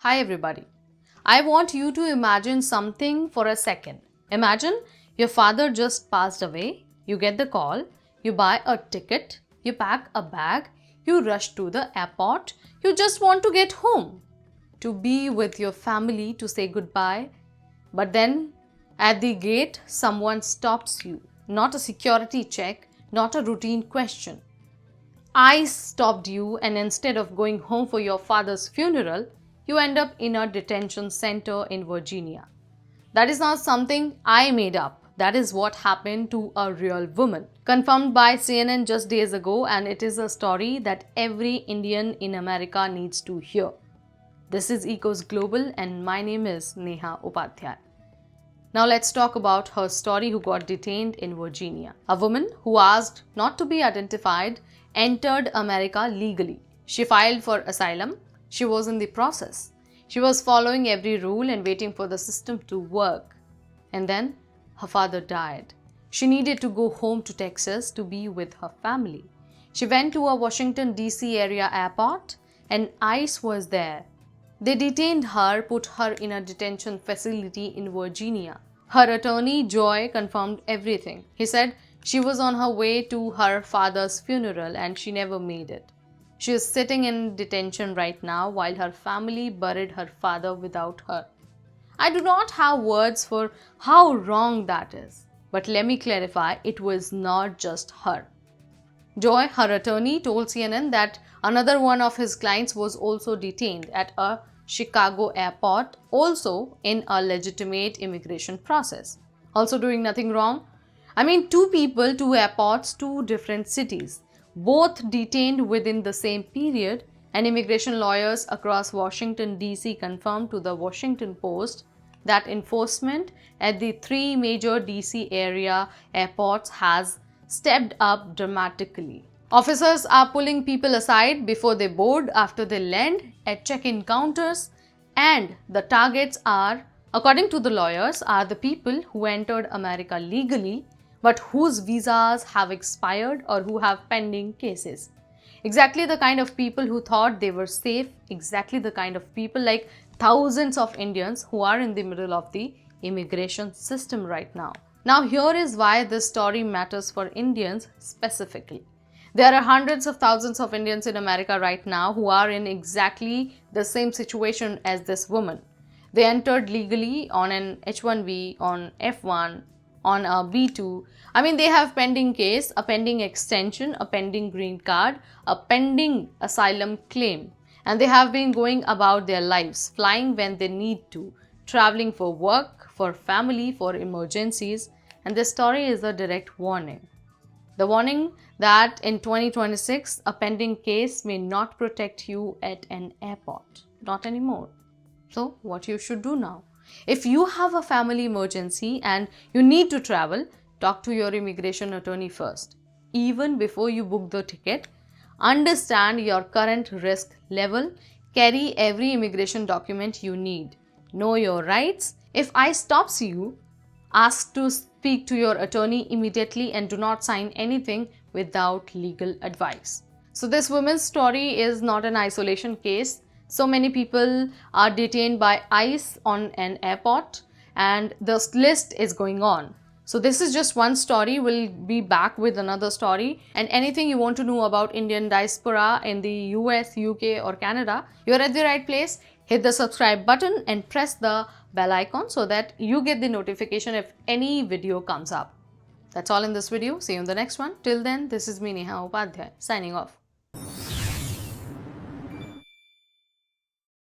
Hi everybody. I want you to imagine something for a second. Imagine your father just passed away, you get the call, you buy a ticket, you pack a bag, you rush to the airport, you just want to get home, to be with your family, to say goodbye. But then at the gate, someone stops you. Not a security check, not a routine question. ICE stopped you, and instead of going home for your father's funeral, you end up in a detention center in Virginia. That is not something I made up. That is what happened to a real woman. Confirmed by CNN just days ago, and it is a story that every Indian in America needs to hear. This is EIKOS Global, and my name is Neha Upadhyay. Now let's talk about her story who got detained in Virginia. A woman who asked not to be identified entered America legally. She filed for asylum. She was in the process. She was following every rule and waiting for the system to work. And then her father died. She needed to go home to Texas to be with her family. She went to a Washington, D.C. area airport, and ICE was there. They detained her, put her in a detention facility in Virginia. Her attorney, Joy, confirmed everything. He said she was on her way to her father's funeral and she never made it. She is sitting in detention right now while her family buried her father without her. I do not have words for how wrong that is. But let me clarify, it was not just her. Joy, her attorney, told CNN that another one of his clients was also detained at a Chicago airport, also in a legitimate immigration process. Also doing nothing wrong. I mean, two people, two airports, two different cities, both detained within the same period, and immigration lawyers across Washington, D.C. confirmed to the Washington Post that enforcement at the three major D.C. area airports has stepped up dramatically. Officers are pulling people aside before they board, after they land, at check-in counters, and the targets are, according to the lawyers, are the people who entered America legally but whose visas have expired or who have pending cases. Exactly the kind of people who thought they were safe, exactly the kind of people, like thousands of Indians who are in the middle of the immigration system right now. Now here is why this story matters for Indians specifically. There are hundreds of thousands of Indians in America right now who are in exactly the same situation as this woman. They entered legally on an H-1B, on F-1, on a B2. I mean, they have pending case, a pending extension, a pending green card, a pending asylum claim. And they have been going about their lives, flying when they need to, traveling for work, for family, for emergencies. And this story is a direct warning. The warning that in 2026, a pending case may not protect you at an airport. Not anymore. So, what you should do now? If you have a family emergency and you need to travel, talk to your immigration attorney first. Even before you book the ticket, understand your current risk level, carry every immigration document you need. Know your rights. If ICE stops you, ask to speak to your attorney immediately and do not sign anything without legal advice. So this woman's story is not an isolation case. So many people are detained by ICE on an airport, and the list is going on. So this is just one story. We'll be back with another story. And anything you want to know about Indian diaspora in the US, UK or Canada, you're at the right place. Hit the subscribe button and press the bell icon so that you get the notification if any video comes up. That's all in this video. See you in the next one. Till then, this is me, Neha Upadhyay, signing off.